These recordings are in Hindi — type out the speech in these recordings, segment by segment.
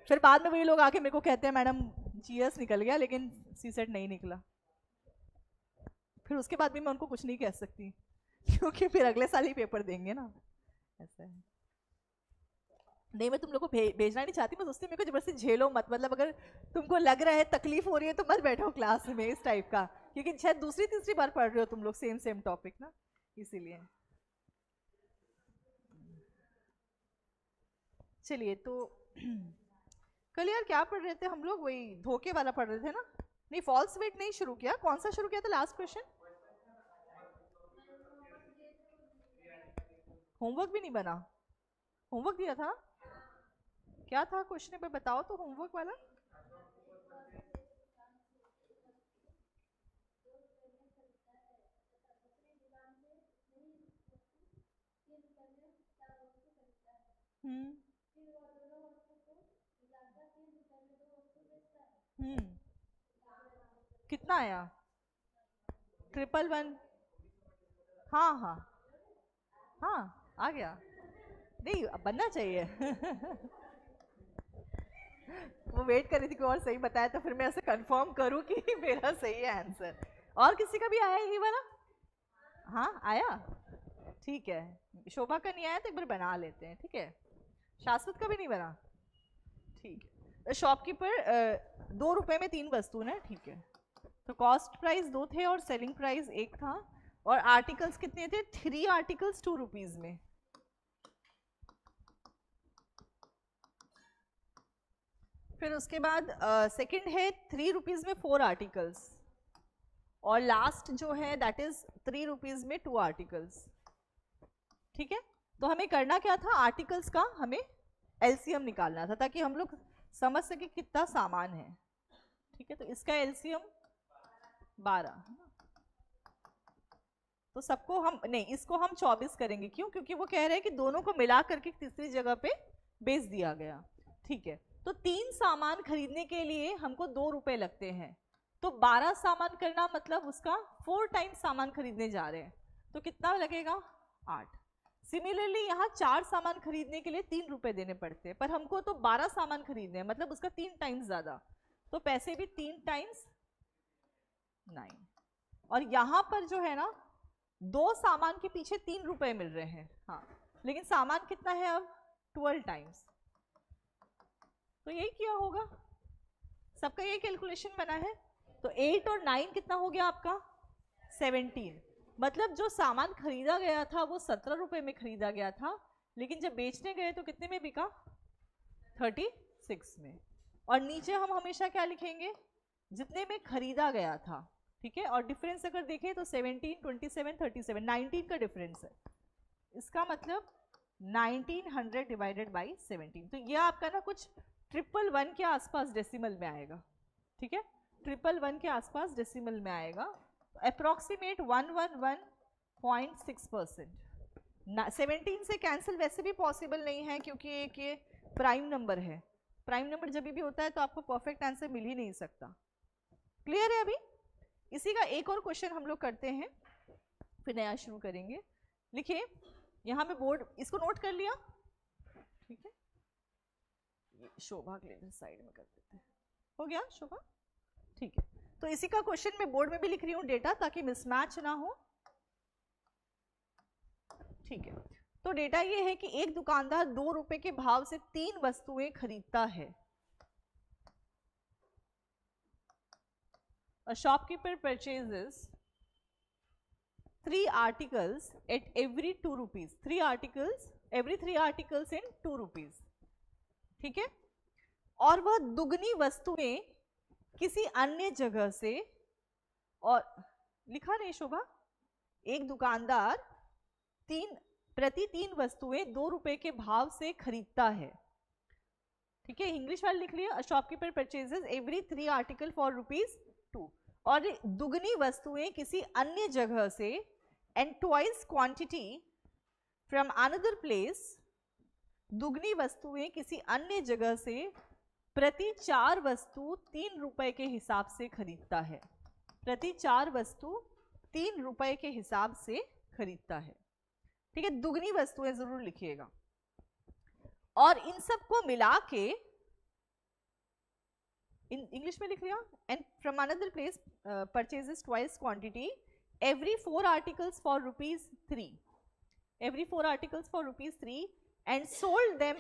फिर बाद में वही लोग आके मेरे को कहते हैं मैडम जीएस निकल गया लेकिन सीसेट नहीं निकला। फिर उसके बाद भी मैं उनको कुछ नहीं कह सकती क्योंकि फिर अगले साल ही पेपर देंगे ना, ऐसा है। नहीं मैं तुम लोग को भेजना नहीं चाहती, मैं सोचती मेरे को जबरदस्ती झेलो मत, मतलब अगर तुमको लग रहा है तकलीफ हो रही है तो मत बैठो क्लास में इस टाइप का, क्योंकि शायद दूसरी तीसरी बार पढ़ रहे हो तुम लोग सेम टॉपिक ना, इसीलिए। चलिए तो कल यार क्या पढ़ रहे थे हम लोग, वही धोखे वाला पढ़ रहे थे ना। नहीं फॉल्स वेट नहीं शुरू किया, कौन सा शुरू किया था लास्ट क्वेश्चन? होमवर्क भी नहीं बना? होमवर्क दिया था, क्या था क्वेश्चन पे बताओ तो होमवर्क वाला। हम्म हम्म कितना आया? 111? हाँ हाँ हाँ आ गया। नहीं अब बनना चाहिए वो वेट कर रही थी कि और सही बताया तो फिर मैं ऐसे कंफर्म करूं कि मेरा सही है आंसर। और किसी का भी आया ये वाला? हाँ आया, ठीक है। शोभा का नहीं आया तो एक बार बना लेते हैं, ठीक है। शाश्वत का भी नहीं बना, ठीक है। शॉपकीपर 2 रुपए में 3 वस्तु ना, ठीक है। तो कॉस्ट प्राइस 2 थे और सेलिंग प्राइस 1 था, और आर्टिकल्स कितने थे? 3 आर्टिकल्स 2 रुपीज में। फिर उसके बाद सेकंड है 3 रुपीज में 4 आर्टिकल्स, और लास्ट जो है दैट इज 3 रुपीज में 2 आर्टिकल्स, ठीक है। तो हमें करना क्या था, आर्टिकल्स का हमें एलसीएम निकालना था ताकि हम लोग समझ सके कितना सामान है, ठीक है। तो इसका एलसीएम 12, तो सबको हम नहीं, इसको हम 24 करेंगे, क्यों? क्योंकि वो कह रहे हैं कि दोनों को मिला करके तीसरी जगह पे बेच दिया गया, ठीक है। तो 3 सामान खरीदने के लिए हमको 2 रुपए लगते हैं, तो 12 सामान करना मतलब उसका 4 टाइम्स सामान खरीदने जा रहे हैं, तो कितना लगेगा? 8। सिमिलरली यहाँ 4 सामान खरीदने के लिए 3 रुपए देने पड़ते हैं, पर हमको तो 12 सामान खरीदने हैं, मतलब उसका 3 टाइम्स ज्यादा, तो पैसे भी 3 टाइम्स 9। और यहाँ पर जो है ना 2 सामान के पीछे 3 रुपए मिल रहे हैं, हाँ, लेकिन सामान कितना है अब? 12 टाइम्स। तो यही किया होगा, सबका यही कैलकुलेशन बना है। तो 8 और 9 कितना हो गया आपका? 17। मतलब जो सामान खरीदा गया था वो 17 रुपए में खरीदा गया था, लेकिन जब बेचने गए तो कितने में बिका? 36 में। और नीचे हम हमेशा क्या लिखेंगे? जितने में खरीदा गया था, ठीक है। और डिफरेंस अगर देखें तो 17, 27, 37, 19 का डिफरेंस है, इसका मतलब 1900 डिवाइडेड बाई 17। तो ये आपका ना कुछ 111 के आसपास डेसिमल में आएगा, ठीक है। 111 के आसपास डेसिमल में आएगा, अप्रोक्सीमेट 111.6%। 17 से कैंसिल वैसे भी पॉसिबल नहीं है, क्योंकि एक ये प्राइम नंबर है, प्राइम नंबर जब भी होता है तो आपको परफेक्ट आंसर मिल ही नहीं सकता। क्लियर है अभी? इसी का एक और क्वेश्चन हम लोग करते हैं, फिर नया शुरू करेंगे। लिखिए यहाँ पे बोर्ड, इसको नोट कर लिया, ठीक है। ये शोभा के लिए साइड में कर देते हैं, हो गया शोभा, ठीक है। तो इसी का क्वेश्चन मैं बोर्ड में भी लिख रही हूँ डेटा, ताकि मिसमैच ना हो, ठीक है। तो डेटा ये है कि एक दुकानदार 2 रुपए के भाव से 3 वस्तुएं खरीदता है। A shopkeeper purchases 3 articles at every 2 rupees. 3 articles, every 3 articles in 2 rupees, ठीक है। और वह दुगनी वस्तुएं किसी अन्य जगह से, और लिखा नहीं शोभा, एक दुकानदार प्रति 3 वस्तुएं 2 रुपए के भाव से खरीदता है, ठीक है। इंग्लिश वाले लिख लिया, shopkeeper purchases every 3 article for ₹2, और दुगनी वस्तुएं किसी अन्य जगह से and twice quantity from another place, दुगनी वस्तुएं किसी अन्य जगह से प्रति 4 वस्तु 3 रुपए के हिसाब से खरीदता है, प्रति 4 वस्तु 3 रुपए के हिसाब से खरीदता है, ठीक है। दुगनी वस्तुएं जरूर लिखिएगा। और इन सब को मिला के इंग्लिश में लिख लिया. And from another place purchases twice quantity every 4 articles for rupees 3, every 4 articles for rupees 3 and sold them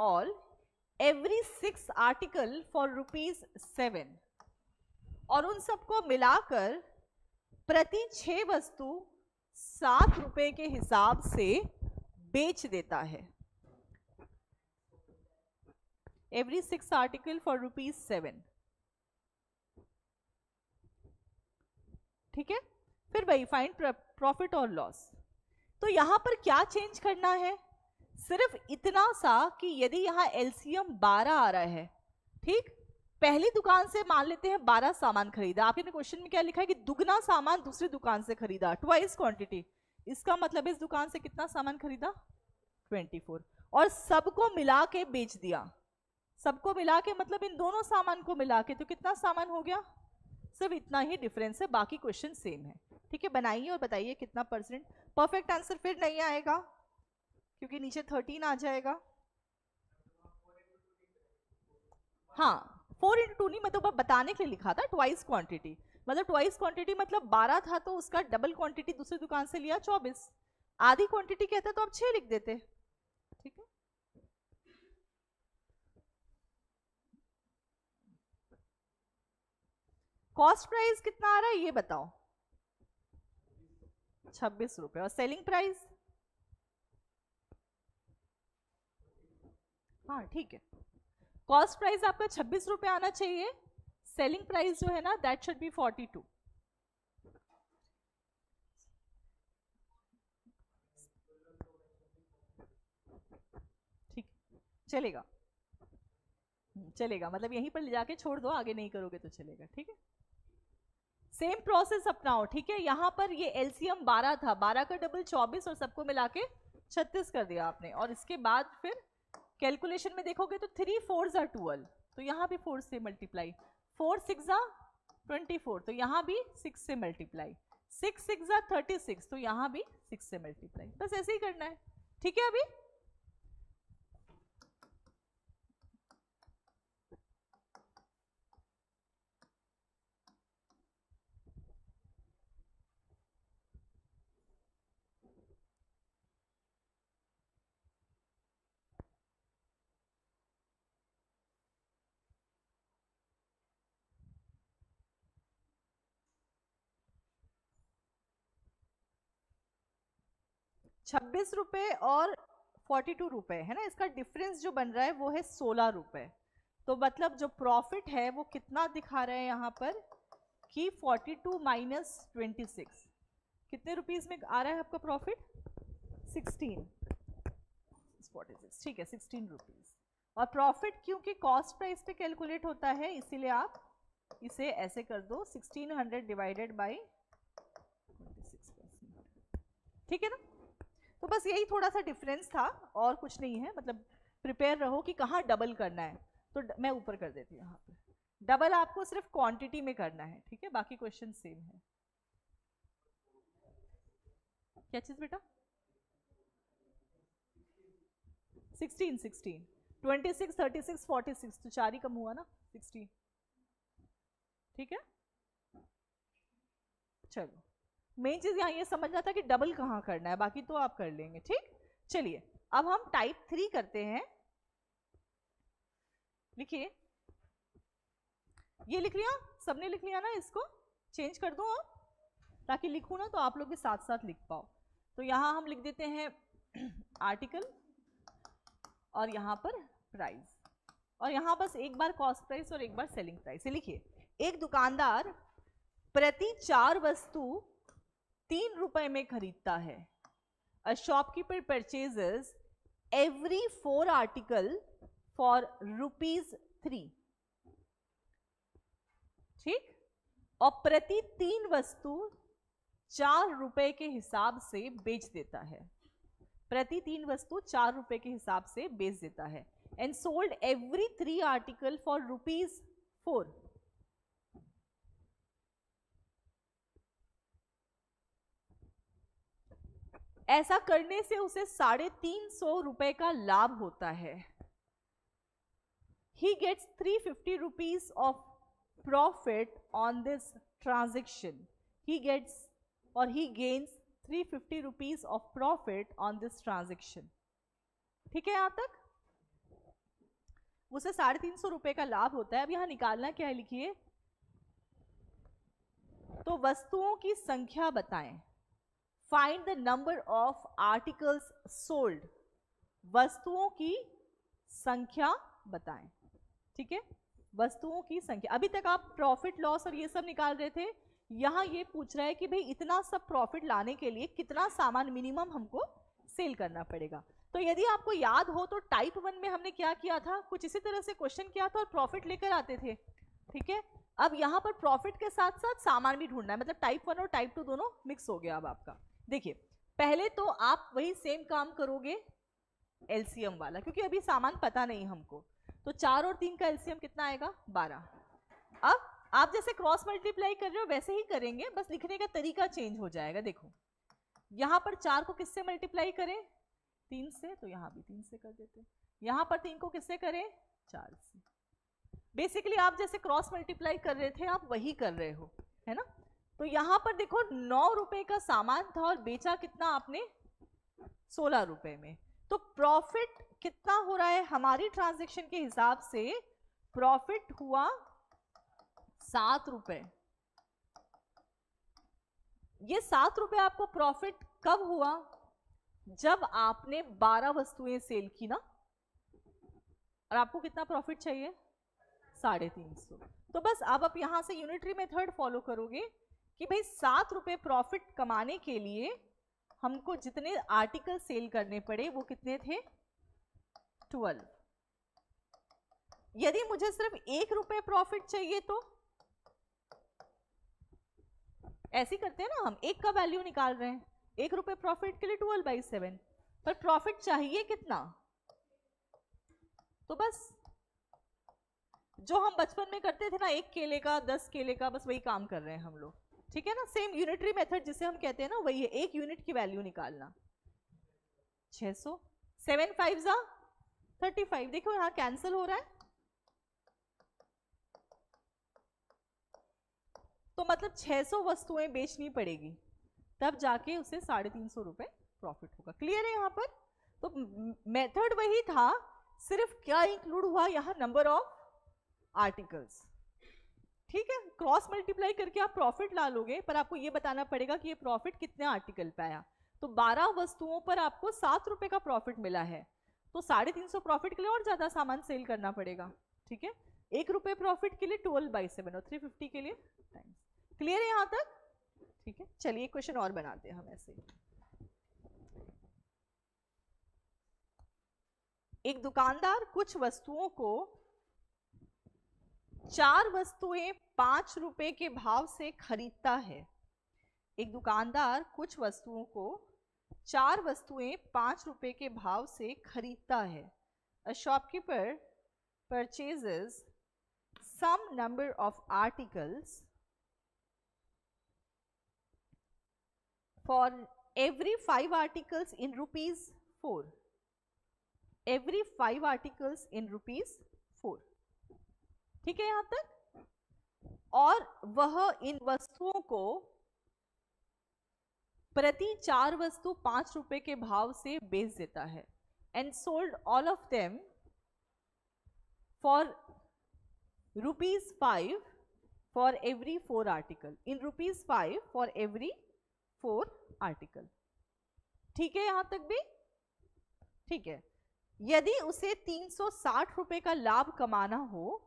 all every 6 article for rupees 7, और उन सबको मिलाकर प्रति 6 वस्तु 7 रुपए के हिसाब से बेच देता है. every 6 article for rupees 7. ठीक है. फिर वही फाइंड प्रॉफिट और लॉस. तो यहां पर क्या चेंज करना है, सिर्फ इतना सा कि यदि यहां एलसीएम 12 आ रहा है, ठीक, पहली दुकान से मान लेते हैं 12 सामान खरीदा. आपने क्वेश्चन में क्या लिखा है कि दुगना सामान दूसरी दुकान से खरीदा, ट्वाइस क्वांटिटी. इसका मतलब इस दुकान से कितना सामान खरीदा, 24, और सबको मिला के बेच दिया. सबको मिला के मतलब इन दोनों सामान को मिला के, तो कितना सामान हो गया, सिर्फ इतना ही डिफरेंस है, बाकी क्वेश्चन सेम है. ठीक है, बनाइए और बताइए कितना परसेंट. परफेक्ट आंसर फिर नहीं आएगा क्योंकि नीचे 13 आ जाएगा. हाँ, 4 into 2 नहीं, मतलब बताने के लिए लिखा था ट्वाइस क्वांटिटी. मतलब ट्वाइस क्वांटिटी मतलब 12 था तो उसका डबल क्वांटिटी दूसरी दुकान से लिया 24. आधी क्वांटिटी कहता तो आप 6 लिख देते. ठीक है, कॉस्ट प्राइस कितना आ रहा है ये बताओ, 26 रुपए. और सेलिंग प्राइस, हाँ ठीक है, कॉस्ट प्राइस आपका 26 रुपए आना चाहिए. सेलिंग प्राइस जो है ना दैट शुड बी 42. ठीक, चलेगा चलेगा, मतलब यहीं पर ले जाके छोड़ दो, आगे नहीं करोगे तो चलेगा. ठीक है, सेम प्रोसेस अपनाओ. ठीक है, यहां पर ये एलसीएम 12 था, 12 का डबल 24 और सबको मिला के 36 कर दिया आपने. और इसके बाद फिर कैलकुलेशन में देखोगे तो 3 4s are 12, तो यहां भी 4 से मल्टीप्लाई. 4 6 are 24, तो यहां भी 6 से मल्टीप्लाई. 6 6 are 36, तो यहां भी 6 से मल्टीप्लाई. बस ऐसे ही करना है. ठीक है, अभी 26 रुपए और 42 रुपए है ना, इसका डिफरेंस जो बन रहा है वो है 16 रुपए. तो मतलब जो प्रॉफिट है वो कितना दिखा रहे हैं यहाँ पर कि 42 माइनस 26, कितने रुपीस में आ रहा है आपका प्रॉफिट, 16 46. ठीक है, 16 रुपीज. और प्रॉफिट क्योंकि कॉस्ट प्राइस पे कैलकुलेट होता है इसीलिए आप इसे ऐसे कर दो, 1600 डिवाइडेड बाई 26%. ठीक है ना. तो बस यही थोड़ा सा डिफरेंस था और कुछ नहीं है. मतलब प्रिपेयर रहो कि कहाँ डबल करना है. तो मैं ऊपर कर देती हूँ, यहाँ पे डबल आपको सिर्फ क्वांटिटी में करना है. ठीक है, बाकी क्वेश्चन सेम है. क्या चीज बेटा, 16 16 26 36 46, तो 4 ही कम हुआ ना, 16. ठीक है, चलो मेन चीज यहाँ ये समझना था कि डबल कहाँ करना है, बाकी तो आप कर लेंगे. ठीक, चलिए अब हम टाइप 3 करते हैं. लिखिए, ये लिख लिया सबने, लिख लिया ना, इसको चेंज कर दो ताकि लिखूं ना तो आप लोग भी साथ साथ लिख पाओ. तो यहां हम लिख देते हैं आर्टिकल और यहां पर प्राइस, और यहां बस एक बार कॉस्ट प्राइस और एक बार सेलिंग प्राइस. लिखिए, एक दुकानदार प्रति 4 वस्तु 3 रुपए में खरीदता है. A shopkeeper purchases every 4 article for ₹3. ठीक, और प्रति 3 वस्तु 4 रुपए के हिसाब से बेच देता है. प्रति 3 वस्तु 4 रुपए के हिसाब से बेच देता है. And sold every 3 article for ₹4. ऐसा करने से उसे 350 रुपए का लाभ होता है. he gets 350 rupees of profit on this transaction. He gets or he gains 350 rupees of profit on this transaction. ठीक है यहां तक? उसे 350 रुपए का लाभ होता है. अब यहां निकालना क्या है, लिखिए. तो वस्तुओं की संख्या बताएं. Find the number of articles sold. वस्तुओं की संख्या बताएं. ठीक है, वस्तुओं की संख्या. अभी तक आप प्रॉफिट लॉस और ये सब निकाल रहे थे. यहां ये पूछ रहा है कि भाई इतना सब प्रॉफिट लाने के लिए कितना सामान मिनिमम हमको सेल करना पड़ेगा. तो यदि आपको याद हो तो टाइप 1 में हमने क्या किया था, कुछ इसी तरह से क्वेश्चन किया था और प्रॉफिट लेकर आते थे. ठीक है, अब यहां पर प्रॉफिट के साथ साथ सामान भी ढूंढना है. मतलब टाइप 1 और टाइप 2 दोनों मिक्स हो गया. अब आपका देखिए, पहले तो आप वही सेम काम करोगे एलसीएम वाला, क्योंकि अभी सामान पता नहीं हमको. तो 4 और 3 का एलसीएम कितना आएगा, 12. अब आप जैसे क्रॉस मल्टीप्लाई कर रहे हो वैसे ही करेंगे, बस लिखने का तरीका चेंज हो जाएगा. देखो यहां पर 4 को किससे मल्टीप्लाई करें, 3 से, तो यहां भी 3 से कर देते. यहां पर 3 को किससे करें, 4 से. बेसिकली आप जैसे क्रॉस मल्टीप्लाई कर रहे थे आप वही कर रहे हो, है ना. तो यहां पर देखो 9 रुपए का सामान था और बेचा कितना आपने, 16 रुपए में. तो प्रॉफिट कितना हो रहा है हमारी ट्रांजैक्शन के हिसाब से, प्रॉफिट हुआ 7 रुपए. ये 7 रुपए आपको प्रॉफिट कब हुआ, जब आपने 12 वस्तुएं सेल की ना. और आपको कितना प्रॉफिट चाहिए, 350. तो बस अब आप यहां से यूनिटरी मेथड फॉलो करोगे कि भाई 7 रुपए प्रॉफिट कमाने के लिए हमको जितने आर्टिकल सेल करने पड़े वो कितने थे, 12. यदि मुझे सिर्फ 1 रुपए प्रॉफिट चाहिए तो ऐसे करते हैं ना, हम 1 का वैल्यू निकाल रहे हैं. 1 रुपए प्रॉफिट के लिए 12/7, पर प्रॉफिट चाहिए कितना. तो बस जो हम बचपन में करते थे ना, 1 केले का 10 केले का, बस वही काम कर रहे हैं हम लोग. ठीक है ना, सेम यूनिटरी मेथड जिसे हम कहते हैं ना वही है. 1 यूनिट की वैल्यू निकालना, 600. 7 5 35. देखो यहां कैंसिल हो रहा है, तो मतलब 600 वस्तुएं बेचनी पड़ेगी तब जाके उसे 350 रुपए प्रॉफिट होगा. क्लियर है यहां पर. तो मेथड वही था, सिर्फ क्या इंक्लूड हुआ यहां, नंबर ऑफ आर्टिकल्स. ठीक है, क्रॉस मल्टीप्लाई करके आप प्रॉफिट ला लोगे, पर आपको ये बताना पड़ेगा कि ये प्रॉफिट कितने आर्टिकल पे आया. तो 12 वस्तुओं पर आपको 7 रुपए का प्रॉफिट मिला है, तो 350 प्रॉफिट के लिए और ज्यादा सामान सेल करना पड़ेगा. ठीक है, 1 रुपए प्रॉफिट के लिए 12/7 और 350 के लिए टाइम्स. क्लियर है यहां तक. ठीक है, चलिए क्वेश्चन और बनाते हैं हम ऐसे. एक दुकानदार कुछ वस्तुओं को 4 वस्तुएं 5 रुपए के भाव से खरीदता है. एक दुकानदार कुछ वस्तुओं को 4 वस्तुएं 5 रुपए के भाव से खरीदता है. A shopkeeper purchases some number of articles for every 5 articles in ₹4. Every 5 articles in ₹4. ठीक है यहां तक. और वह इन वस्तुओं को प्रति 4 वस्तु 5 रुपए के भाव से बेच देता है. And sold all of them for ₹5 for every 4 article. In ₹5 for every 4 article. ठीक है यहां तक भी. ठीक है, यदि उसे 360 रुपए का लाभ कमाना हो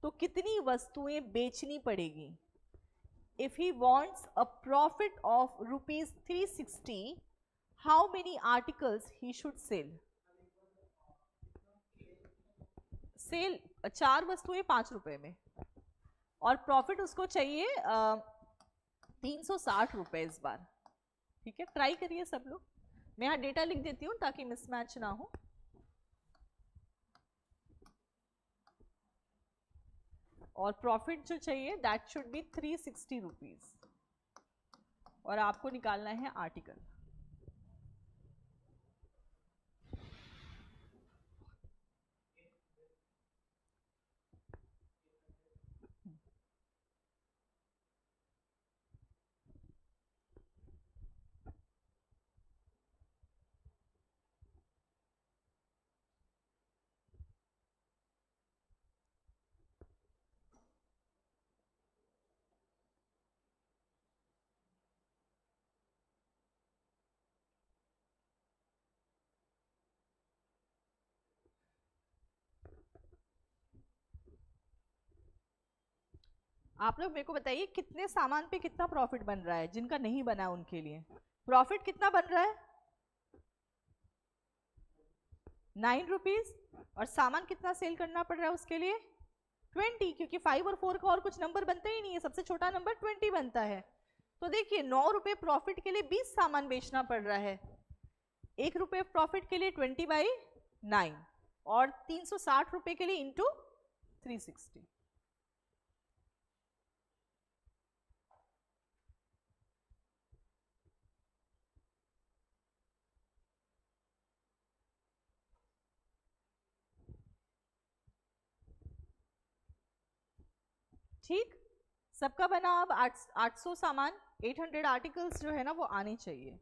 तो कितनी वस्तुएं बेचनी पड़ेगी. If he wants a profit of ₹360, how many articles he should sell. 4 वस्तुएं 5 रुपए में और प्रॉफिट उसको चाहिए 360 रुपए इस बार. ठीक है, ट्राई करिए सब लोग. मैं यहां डेटा लिख देती हूं ताकि मिसमैच ना हो. और प्रॉफिट जो चाहिए दैट शुड बी 360 रुपीज. और आपको निकालना है आर्टिकल. आप लोग मेरे को बताइए कितने सामान पे कितना प्रॉफिट बन रहा है, जिनका नहीं बना उनके लिए प्रॉफिट कितना बन रहा है? 9 रुपीज। और सामान कितना सेल करना पड़ रहा है उसके लिए? 20, क्योंकि 5 और 4 का और कुछ नंबर बनता ही नहीं है, सबसे छोटा नंबर 20 बनता है। तो देखिए 9 रुपए प्रॉफिट के लिए 20 सामान बेचना पड़ रहा है। 1 रुपए प्रॉफिट के लिए 20/9 और 360 रुपए के लिए इंटू 360। ठीक, सबका बना। अब 800 सामान, 800 आर्टिकल्स जो है ना वो आने चाहिए।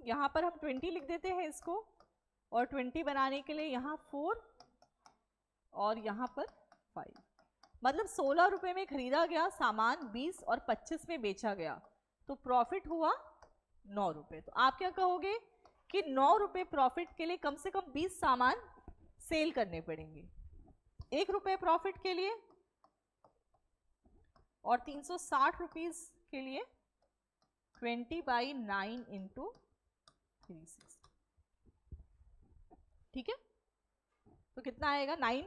यहाँ पर हम 20 लिख देते हैं इसको, और 20 बनाने के लिए यहाँ 4 और यहाँ पर 5, मतलब 16 रुपए में खरीदा गया सामान 20 और 25 में बेचा गया, तो प्रॉफिट हुआ 9 रुपए। तो आप क्या कहोगे कि 9 रुपए प्रॉफिट के लिए कम से कम 20 सामान सेल करने पड़ेंगे। 1 रुपए प्रॉफिट के लिए और 360 रुपीज के लिए 20/9 इंटू 360। ठीक है, तो कितना आएगा? 9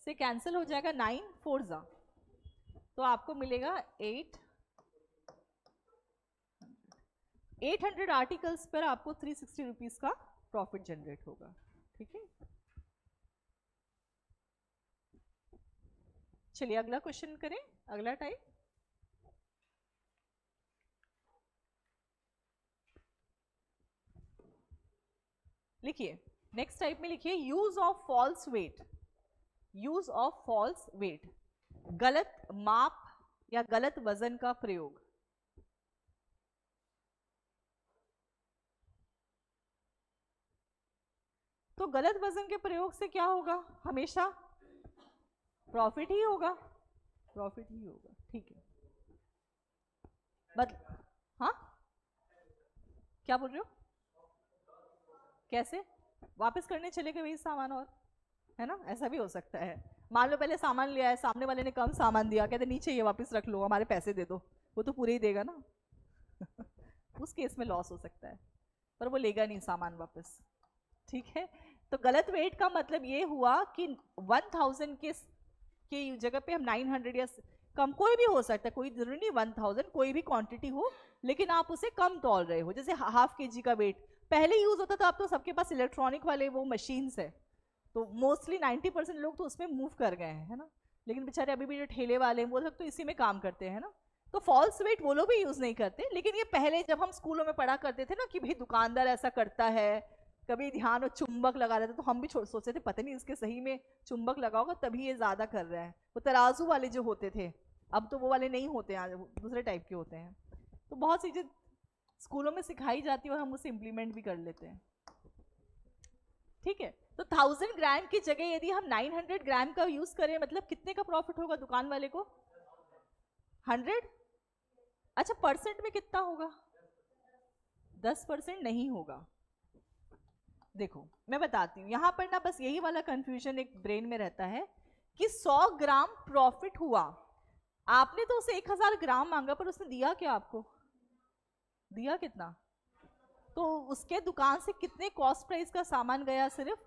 से कैंसिल हो जाएगा, 9 4 जा, तो आपको मिलेगा 800 आर्टिकल्स पर आपको 360 रुपीज का प्रॉफिट जनरेट होगा। ठीक है, चलिए अगला क्वेश्चन करें, अगला टाइप। लिखिए, नेक्स्ट टाइप में लिखिए use of false weight. Use of false weight, गलत माप या गलत वजन का प्रयोग। तो गलत वजन के प्रयोग से क्या होगा? हमेशा प्रॉफिट ही होगा, प्रॉफिट ही होगा। ठीक है, हाँ क्या बोल रहे हो? कैसे वापस करने चले गए वही सामान, और है ना, ऐसा भी हो सकता है। मान लो पहले सामान लिया है, सामने वाले ने कम सामान दिया, कहते नीचे ये वापस रख लो, हमारे पैसे दे दो, वो तो पूरे ही देगा ना उस केस में लॉस हो सकता है, पर वो लेगा नहीं सामान वापस। ठीक है, तो गलत वेट का मतलब ये हुआ कि 1000 के जगह पे हम 900 या कम, कोई भी हो सकता है, कोई जरूरी नहीं 1000, कोई भी क्वांटिटी हो, लेकिन आप उसे कम तोल रहे हो। जैसे ½ kg का वेट पहले यूज होता था, अब तो सबके पास इलेक्ट्रॉनिक वाले वो मशीन्स है, तो मोस्टली 90% लोग तो उसमें मूव कर गए हैं, है ना, लेकिन बेचारे अभी भी जो ठेले वाले हैं वो लोग तो इसी में काम करते हैं ना, तो फॉल्स वेट वो लोग भी यूज नहीं करते। लेकिन ये पहले जब हम स्कूलों में पढ़ा करते थे ना कि भाई दुकानदार ऐसा करता है, कभी ध्यान और चुंबक लगा रहे थे, तो हम भी सोचते थे पता नहीं इसके सही में चुंबक लगा होगा तभी ये ज्यादा कर रहा है। वो तराजू वाले जो होते थे, अब तो वो वाले नहीं होते हैं, दूसरे टाइप के होते हैं। तो बहुत चीजें स्कूलों में सिखाई जाती है और हम उसे इम्प्लीमेंट भी कर लेते हैं। ठीक है, तो 1000 ग्राम की जगह यदि हम 900 ग्राम का यूज करें, मतलब कितने का प्रॉफिट होगा दुकान वाले को? 100। अच्छा, परसेंट में कितना होगा? 10% नहीं होगा। देखो मैं बताती हूँ, यहां पर ना बस यही वाला कंफ्यूजन एक ब्रेन में रहता है कि 100 ग्राम प्रॉफिट हुआ, आपने तो उसे 1000 ग्राम मांगा, पर उसने दिया क्या आपको? दिया कितना? तो उसके दुकान से कितने कॉस्ट प्राइस का सामान गया? सिर्फ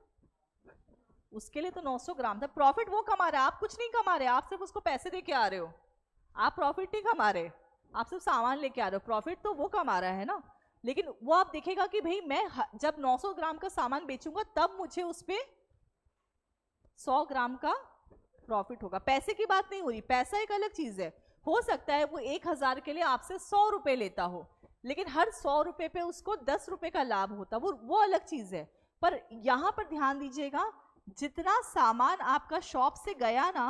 उसके लिए तो 900 ग्राम था। प्रॉफिट वो कमा रहा है, आप कुछ नहीं कमा रहे, आप सिर्फ उसको पैसे दे के आ रहे हो, आप प्रॉफिट नहीं कमा रहे, आप सिर्फ सामान लेके आ रहे हो। प्रॉफिट तो वो कमा रहा है ना, लेकिन वो आप देखेगा कि भाई मैं जब 900 ग्राम का सामान बेचूंगा तब मुझे उस पे 100 ग्राम का प्रॉफिट होगा। पैसे की बात नहीं हो रही, पैसा एक अलग चीज है। हो सकता है वो 1000 के लिए आपसे 100 रुपए लेता हो, लेकिन हर 100 रुपए पे उसको 10 रुपए का लाभ होता, वो अलग चीज है। पर यहां पर ध्यान दीजिएगा, जितना सामान आपका शॉप से गया ना,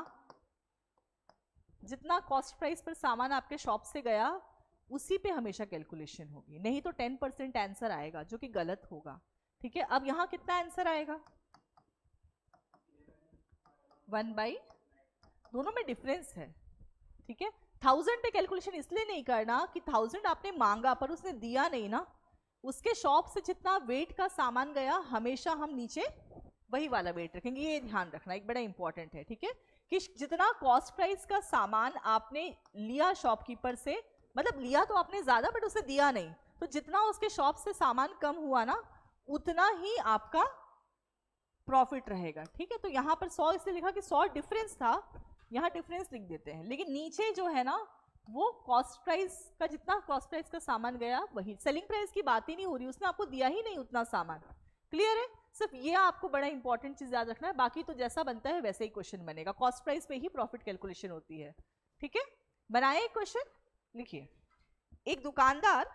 जितना कॉस्ट प्राइस पर सामान आपके शॉप से गया, उसी पे हमेशा कैलकुलेशन होगी, नहीं तो 10% आंसर आएगा जो कि गलत होगा। ठीक है, अब यहां कितना आंसर आएगा? 1/, दोनों में डिफरेंस है। ठीक है, 1000 पे कैलकुलेशन इसलिए नहीं करना कि 1000 आपने मांगा पर उसने दिया नहीं ना, उसके शॉप से जितना वेट का सामान गया हमेशा हम नीचे वही वाला वेट रखेंगे, ये ध्यान रखना, एक बड़ा इंपॉर्टेंट है, ठीक है, कि जितना कॉस्ट प्राइस का सामान आपने लिया शॉपकीपर से, मतलब लिया तो आपने ज्यादा बट उसे दिया नहीं, तो जितना उसके शॉप से सामान कम हुआ ना उतना ही आपका प्रॉफिट रहेगा, ठीक है। तो यहाँ पर 100 इसलिए लिखा कि 100 डिफरेंस था, यहाँ डिफरेंस लिख देते हैं, लेकिन नीचे जो है ना वो कॉस्ट प्राइस का, जितना कॉस्ट प्राइस का सामान गया वही, सेलिंग प्राइस की बात ही नहीं हो रही, उसने आपको दिया ही नहीं उतना सामान। क्लियर है? सिर्फ ये आपको बड़ा इंपॉर्टेंट चीज याद रखना है, बाकी तो जैसा बनता है वैसे ही क्वेश्चन बनेगा, कॉस्ट प्राइस पे ही प्रॉफिट कैलकुलेशन होती है, ठीक है। बनाए एक क्वेश्चन, लिखिए, एक दुकानदार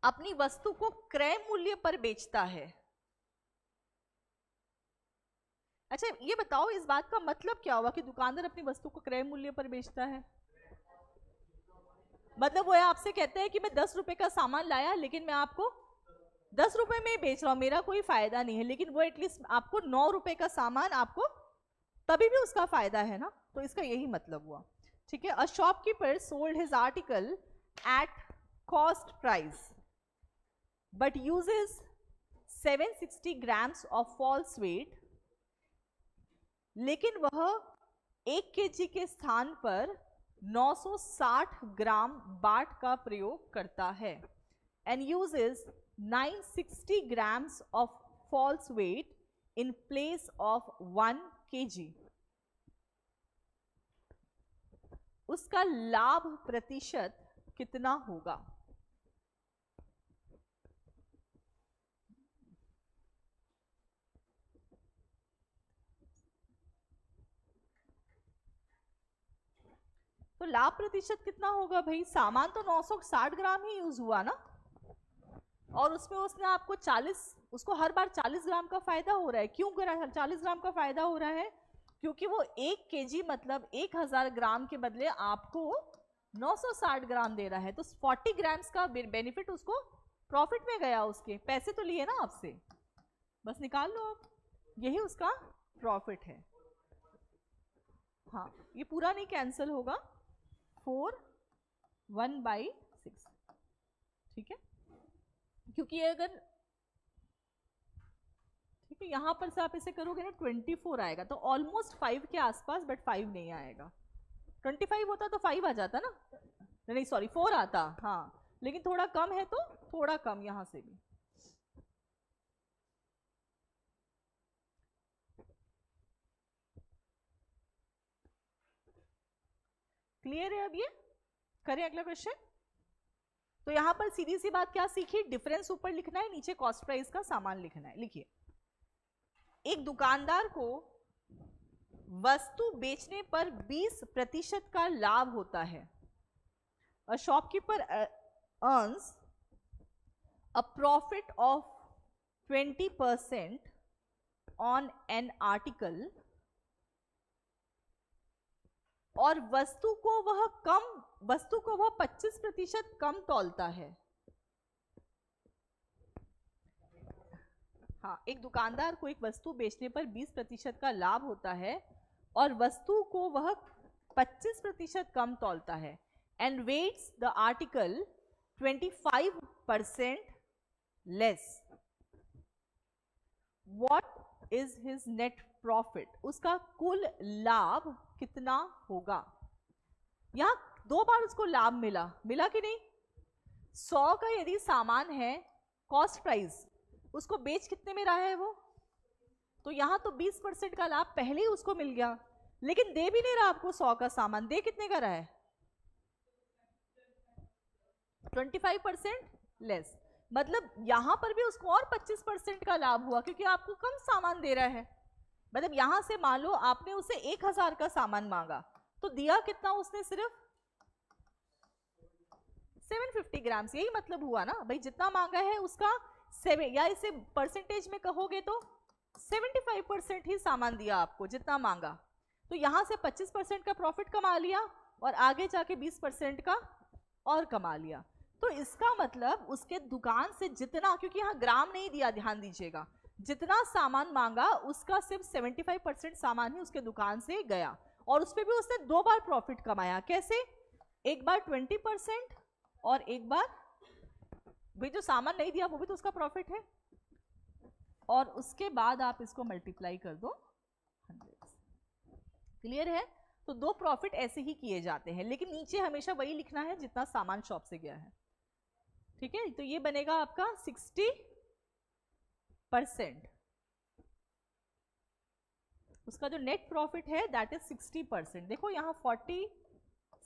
अपनी वस्तु को क्रय मूल्य पर बेचता है। अच्छा ये बताओ इस बात का मतलब क्या हुआ कि दुकानदार अपनी वस्तु को क्रय मूल्य पर बेचता है? मतलब वो आपसे कहता है कि मैं 10 रुपए का सामान लाया लेकिन मैं आपको 10 रुपए में बेच रहा हूं, मेरा कोई फायदा नहीं है, लेकिन वो एटलीस्ट आपको 9 रुपए का सामान आपको तभी भी उसका फायदा है ना, तो इसका यही मतलब हुआ, ठीक है। A shopkeeper sold his article at cost price but uses 760 grams of false weight, लेकिन वह 1 केजी के स्थान पर 960 ग्राम बाट का प्रयोग करता है and uses 960 grams of false weight in place of 1 kg. उसका लाभ प्रतिशत कितना होगा? तो लाभ प्रतिशत कितना होगा भाई? सामान तो 960 ग्राम ही यूज हुआ ना, और उसमें उसने आपको 40, उसको हर बार 40 ग्राम का फायदा हो रहा है। क्यों 40 ग्राम का फायदा हो रहा है? क्योंकि वो 1 केजी मतलब 1000 ग्राम के बदले आपको 960 ग्राम दे रहा है, तो 40 ग्राम्स का बेनिफिट उसको प्रॉफिट में गया, उसके पैसे तो लिए ना आपसे, बस निकाल लो आप, यही उसका प्रॉफिट है। हाँ ये पूरा नहीं कैंसिल होगा, 4 1/6, ठीक है, क्योंकि ये अगर, ठीक है, यहां पर से आप इसे करोगे ना 24 आएगा, तो ऑलमोस्ट 5 के आसपास, बट 5 नहीं आएगा। 25 होता तो 5 आ जाता ना, नहीं सॉरी 4 आता, हाँ, लेकिन थोड़ा कम है तो थोड़ा कम यहां से भी। क्लियर है? अब ये करें अगला क्वेश्चन। तो यहां पर सीधी सी बात क्या सीखी? डिफरेंस ऊपर लिखना है, नीचे कॉस्ट प्राइस का सामान लिखना है। लिखिए, एक दुकानदार को वस्तु बेचने पर 20% का लाभ होता है। A shopkeeper earns a profit of 20% on an article, और वस्तु को वह 25% कम तौलता है। हाँ, एक दुकानदार को एक वस्तु बेचने पर 20% का लाभ होता है और वस्तु को वह 25% कम तौलता है, and weights the article 25% less. What is his net profit? उसका कुल लाभ कितना होगा? यहां 2 बार उसको लाभ मिला कि नहीं? 100 का यदि सामान है कॉस्ट प्राइस, उसको बेच कितने में रहा है वो, तो यहां तो 20% का लाभ पहले ही उसको मिल गया, लेकिन दे भी नहीं रहा आपको 100 का सामान, दे कितने का रहा है? 25% लेस। मतलब यहां पर भी उसको और 25% का लाभ हुआ, क्योंकि आपको कम सामान दे रहा है। मतलब यहां से मान लो आपने उसे 1000 का सामान मांगा, तो दिया कितना उसने? सिर्फ 750 ग्राम। यही मतलब हुआ ना भाई, जितना मांगा है उसका 7, या इसे परसेंटेज में कहोगे तो 75% ही सामान दिया आपको जितना मांगा, तो यहां से 25% का प्रॉफिट कमा लिया और आगे जाके 20% का और कमा लिया। तो इसका मतलब उसके दुकान से जितना, क्योंकि यहाँ ग्राम नहीं दिया, ध्यान दीजिएगा, जितना सामान मांगा उसका सिर्फ 75% सामान ही उसके दुकान से गया, और उस पर भी उसने 2 बार प्रॉफिट कमाया। कैसे? एक बार 20% और एक बार भाई जो सामान नहीं दिया वो भी तो उसका प्रॉफिट है, और उसके बाद आप इसको मल्टीप्लाई कर दो 100। क्लियर है? तो दो प्रॉफिट ऐसे ही किए जाते हैं, लेकिन नीचे हमेशा वही लिखना है जितना सामान शॉप से गया है। ठीक है, तो ये बनेगा आपका 60%। उसका जो नेट प्रॉफिट है दैट इज 60%। देखो यहाँ 40,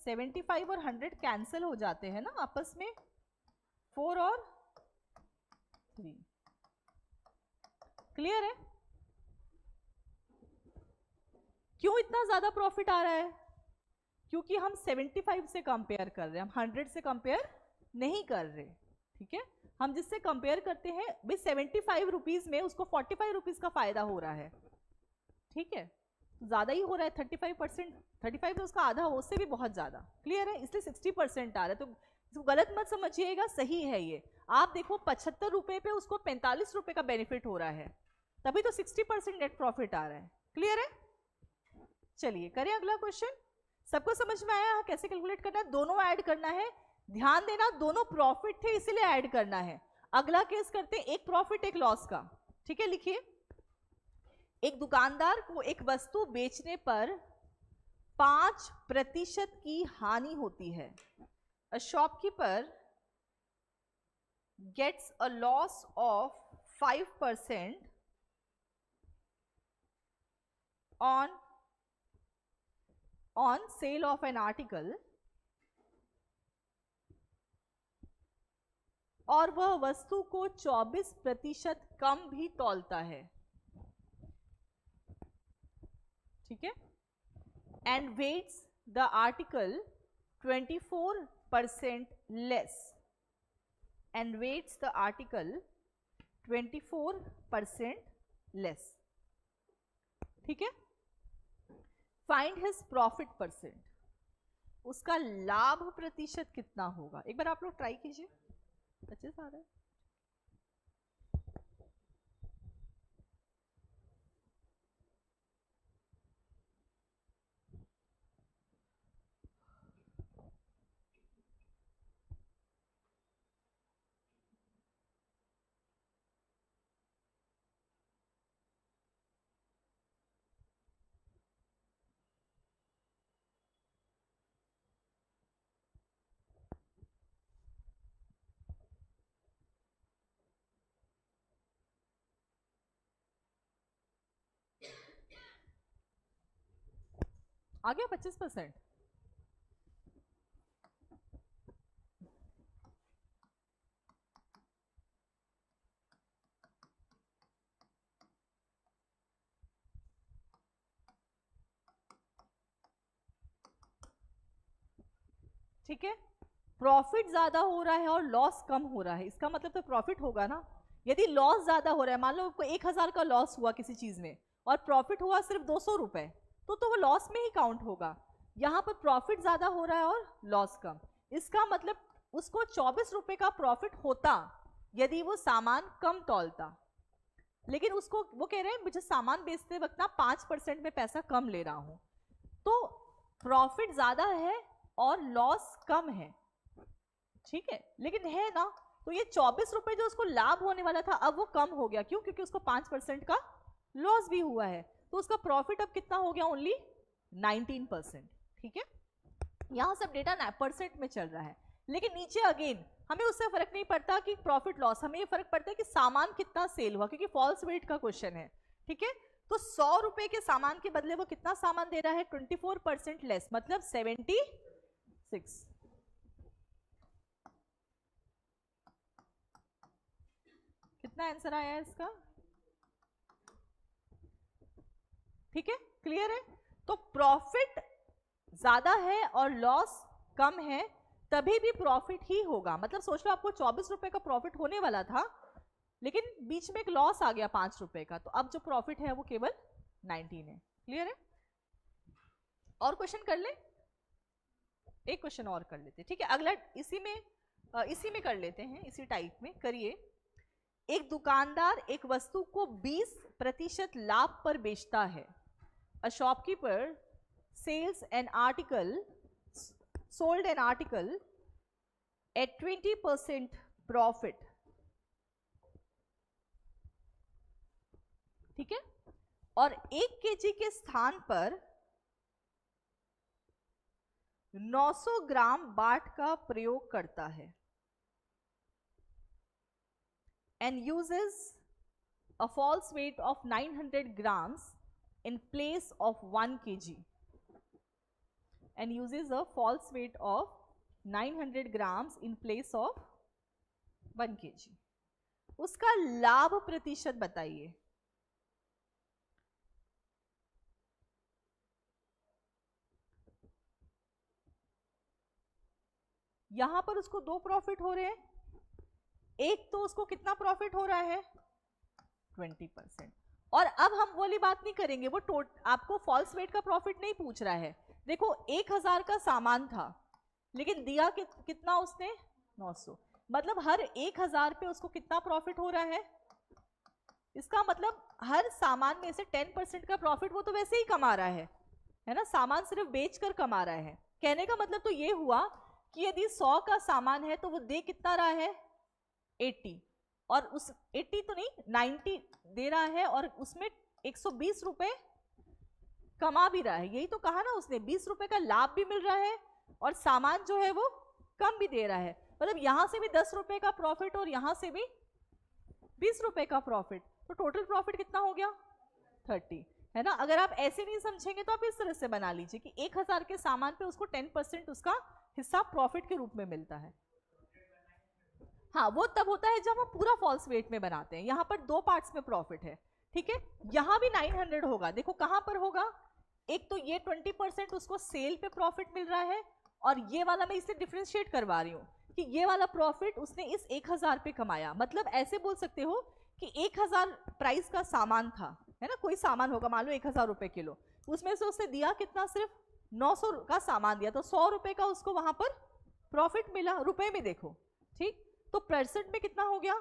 75 और 100 कैंसिल हो जाते हैं ना आपस में, 4 और 3। क्लियर है? क्यों इतना ज्यादा प्रॉफिट आ रहा है? क्योंकि हम 75 से कंपेयर कर रहे हैं, हम 100 से कंपेयर नहीं कर रहे। ठीक है, हम जिससे कंपेयर करते हैं भाई 75 रुपीज में उसको 45 रुपीज का फायदा हो रहा है। ठीक है, ज्यादा ही हो रहा है 35%। 35 तो उसका आधा हो, उससे भी बहुत ज्यादा। क्लियर है? इसलिए 60% आ रहा है। तो गलत मत समझिएगा, सही है ये। आप देखो 75 रुपए पे उसको 45 रुपए का बेनिफिट हो रहा है, तभी तो 60% नेट प्रॉफिट आ रहा है। क्लियर है? चलिए करें अगला क्वेश्चन। सबको समझ में आया कैसे कैलकुलेट करना है? दोनों ऐड करना है, ध्यान देना दोनों प्रॉफिट थे इसीलिए ऐड करना है। अगला केस करते हैं, एक प्रॉफिट एक लॉस का। ठीक है, लिखिए। एक दुकानदार को एक वस्तु बेचने पर 5% की हानि होती है। A shopkeeper gets a loss of 5% on sale of an article, और वह वस्तु को 24% कम भी तौलता है। ठीक है, and weights the article 24% less, and weights the article 24% less. ठीक है, find his profit percent, उसका लाभ प्रतिशत कितना होगा। एक बार आप लोग ट्राई कीजिए, 25 आ रहा है। आ गया 25%। ठीक है, प्रॉफिट ज्यादा हो रहा है और लॉस कम हो रहा है, इसका मतलब तो प्रॉफिट होगा ना। यदि लॉस ज्यादा हो रहा है, मान लो आपको 1000 का लॉस हुआ किसी चीज में और प्रॉफिट हुआ सिर्फ 200 रुपए, तो वो लॉस में ही काउंट होगा। यहाँ पर प्रॉफिट ज्यादा हो रहा है और लॉस कम, इसका मतलब उसको 24 रुपए का प्रॉफिट होता यदि वो सामान कम तौलता, लेकिन उसको वो कह रहे हैं मुझे सामान बेचते वक्त ना 5% में पैसा कम ले रहा हूं, तो प्रॉफिट ज्यादा है और लॉस कम है। ठीक है, लेकिन है ना, तो ये 24 रुपए जो उसको लाभ होने वाला था अब वो कम हो गया। क्यों? क्योंकि उसको 5% का लॉस भी हुआ है, तो उसका प्रॉफिट अब कितना हो गया? ओनली 19%। ठीक है, यहां सब डेटा परसेंट में चल रहा है, लेकिन नीचे अगेन हमें उससे फर्क नहीं पड़ता कि प्रॉफिट लॉस, हमें ये फर्क पड़ता है कि सामान कितना सेल हुआ, क्योंकि फॉल्स वेट का क्वेश्चन है। ठीक है, तो 100 रुपए के सामान के बदले वो कितना सामान दे रहा है? 24% लेस, मतलब 76। कितना आंसर आया है इसका? ठीक है, क्लियर है? तो प्रॉफिट ज्यादा है और लॉस कम है, तभी भी प्रॉफिट ही होगा। मतलब सोच लो आपको 24 रुपए का प्रॉफिट होने वाला था, लेकिन बीच में एक लॉस आ गया 5 रुपए का, तो अब जो प्रॉफिट है वो केवल 19 है। क्लियर है? और क्वेश्चन कर ले, एक क्वेश्चन और कर लेते। ठीक है, अगला इसी में कर लेते हैं, इसी टाइप में करिए। एक दुकानदार एक वस्तु को 20% लाभ पर बेचता है। A shopkeeper sold an article at 20% profit. ठीक है, और 1 केजी के स्थान पर 900 ग्राम बाट का प्रयोग करता है and uses a false weight of 900 grams in place of 1 kg and uses a false weight of 900 grams in place of 1 kg. उसका लाभ प्रतिशत बताइए. यहां पर उसको 2 प्रॉफिट हो रहे हैं, एक तो उसको कितना प्रॉफिट हो रहा है 20%. और अब हम वाली बात नहीं करेंगे, वो आपको फॉल्स वेट का प्रॉफिट नहीं पूछ रहा है. देखो 1000 का सामान था लेकिन दिया कितना उसने 900, मतलब हर 1000 पे उसको कितना प्रॉफिट हो रहा है. इसका मतलब हर सामान में से 10% का प्रॉफिट वो तो वैसे ही कमा रहा है ना, सामान सिर्फ बेचकर कमा रहा है. कहने का मतलब तो ये हुआ कि यदि 100 का सामान है तो वो दे कितना रहा है 80, और उस 80 तो नहीं 90 दे रहा है और उसमें 120 रुपए कमा भी रहा है. यही तो कहा ना उसने, 20 रुपए का लाभ भी मिल रहा है और सामान जो है वो कम भी दे रहा है. मतलब यहां से भी 10 रुपए का प्रॉफिट और यहां से भी 20 रुपए का प्रॉफिट, तो टोटल प्रॉफिट कितना हो गया 30, है ना. अगर आप ऐसे नहीं समझेंगे तो आप इस तरह से बना लीजिए कि 1000 के सामान पे उसको 10% उसका हिस्सा प्रॉफिट के रूप में मिलता है. हाँ, वो तब होता है जब हम पूरा फॉल्स वेट में बनाते हैं. यहाँ पर 2 पार्ट्स में प्रॉफिट है, ठीक है. यहाँ भी 900 होगा. देखो कहां पर होगा, एक तो ये 20% उसको सेल पे प्रॉफिट मिल रहा है, और ये वाला मैं इसलिए डिफरेंशिएट करवा रही हूँ कि ये वाला प्रॉफिट उसने इस 1000 पे कमाया. मतलब ऐसे बोल सकते हो कि 1000 प्राइस का सामान था, है ना, कोई सामान होगा मान लो 1000 रुपए किलो, उसमें से उसने दिया कितना, सिर्फ 900 का सामान दिया, तो 100 रुपए का उसको वहां पर प्रॉफिट मिला. रुपए में देखो, ठीक, तो परसेंट में कितना हो गया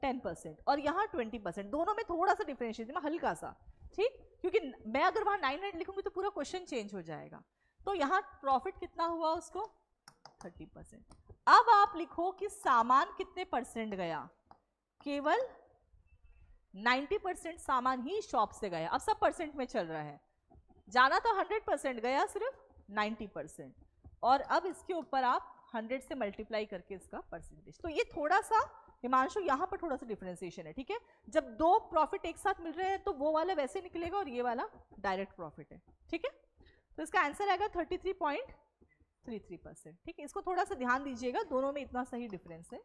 10% और यहाँ 20%. दोनों में थोड़ा सा डिफरेंशिएट में हल्का सा, ठीक, क्योंकि मैं अगर वहां 900 लिखूंगी तो पूरा क्वेश्चन चेंज हो जाएगा. तो यहाँ प्रॉफिट कितना हुआ उसको 30%. अब आप लिखो कि सामान कितने परसेंट गया, केवल 90% सामान ही शॉप से गया. अब सब परसेंट में चल रहा है, जाना तो 100%, गया सिर्फ 90%. और अब इसके ऊपर आप 100 से मल्टीप्लाई करके इसका परसेंटेज. तो ये थोड़ा सा हिमांशु यहाँ पर थोड़ा सा डिफरेंशिएशन है, ठीक है. जब 2 प्रॉफिट एक साथ मिल रहे हैं तो वो वाला वैसे निकलेगा और ये वाला डायरेक्ट प्रॉफिट है, ठीक है. तो इसका आंसर आएगा 33.33%. ठीक है, इसको थोड़ा सा ध्यान दीजिएगा, दोनों में इतना सही डिफरेंस है.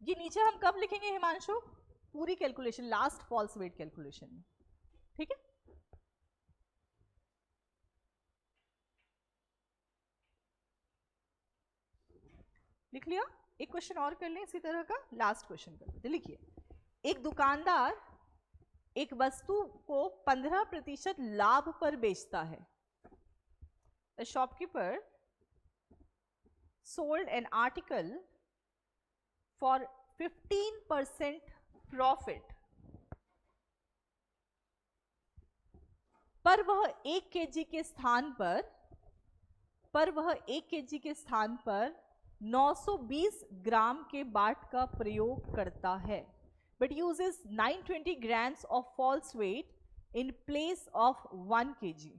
ये नीचे हम कब लिखेंगे हिमांशु, पूरी calculation last false weight calculation में, ठीक है. लिख लिया. एक क्वेश्चन और कर लें इसी तरह का, लास्ट क्वेश्चन कर लेते. लिखिए, एक दुकानदार एक वस्तु को 15% लाभ पर बेचता है. The shopkeeper sold an article for 15% profit, पर वह 1 केजी के स्थान पर 920 ग्राम के बाट का प्रयोग करता है, but uses 920 grams of false weight in place of 1 kg.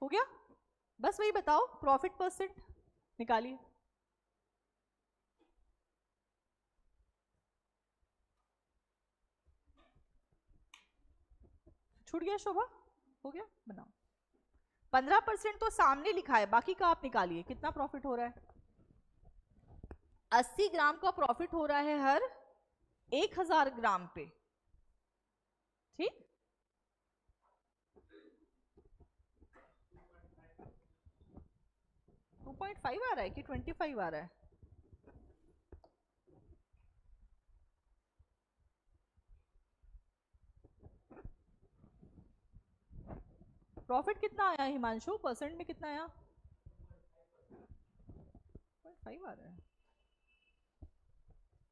हो गया, बस वही बताओ, प्रॉफिट परसेंट निकालिए. छूट गया शोभा, हो गया, बनाओ. 15% तो सामने लिखा है, बाकी का आप निकालिए. कितना प्रॉफिट हो रहा है, 80 ग्राम का प्रॉफिट हो रहा है हर 1000 ग्राम पे, ठीक. 2.5 आ रहा है कि 25 आ रहा है, प्रॉफिट कितना आया हिमांशु, परसेंट में कितना आया 2.5 आ रहा है.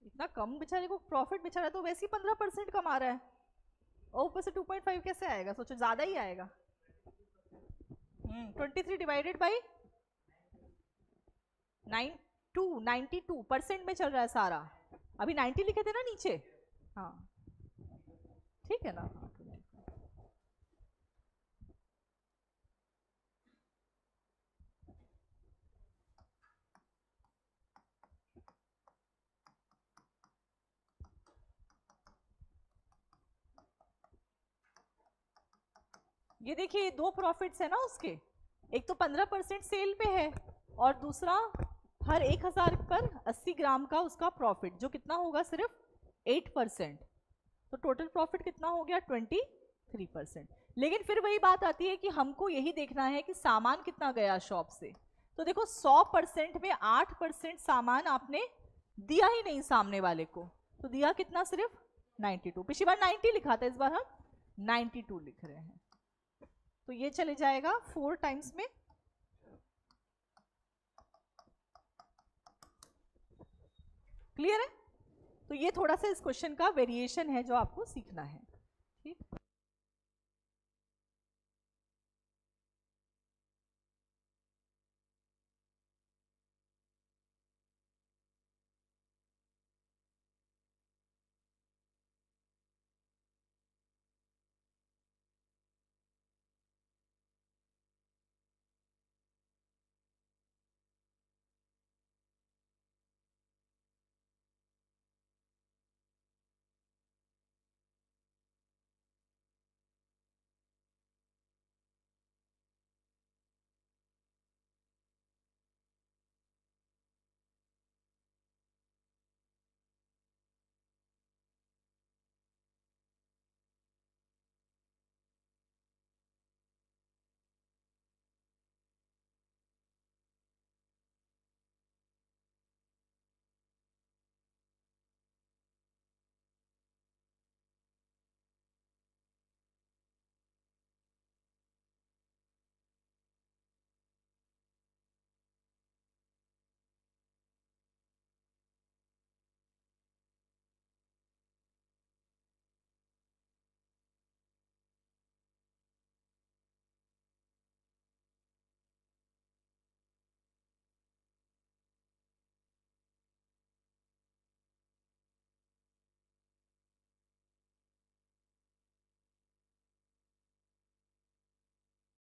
इतना कम बेचारे को प्रॉफिट, बेचारा तो वैसे ही 15% कमा रहा है, और ऊपर से 2.5 कैसे आएगा, सोचो ज्यादा ही आएगा. 23 डिवाइडेड बाई 92% में चल रहा है सारा, अभी 90 लिखे थे ना नीचे, हाँ ठीक है ना, हाँ 25। ये देखिए दो प्रॉफिट्स है ना उसके, एक तो 15% सेल पे है और दूसरा हर 1000 पर 80 ग्राम का उसका प्रॉफिट, जो कितना होगा सिर्फ 8%। तो टोटल प्रॉफिट कितना हो गया 23%। लेकिन फिर वही बात आती है कि हमको यही देखना है कि सामान कितना गया शॉप से। तो देखो 100% में 8% सामान आपने दिया ही नहीं सामने वाले को, तो दिया कितना सिर्फ 92। पिछली बार 90 लिखा था, इस बार हम 92 लिख रहे हैं। तो ये चले जाएगा 4 टाइम्स में। क्लियर है? तो ये थोड़ा सा इस क्वेश्चन का वेरिएशन है जो आपको सीखना है।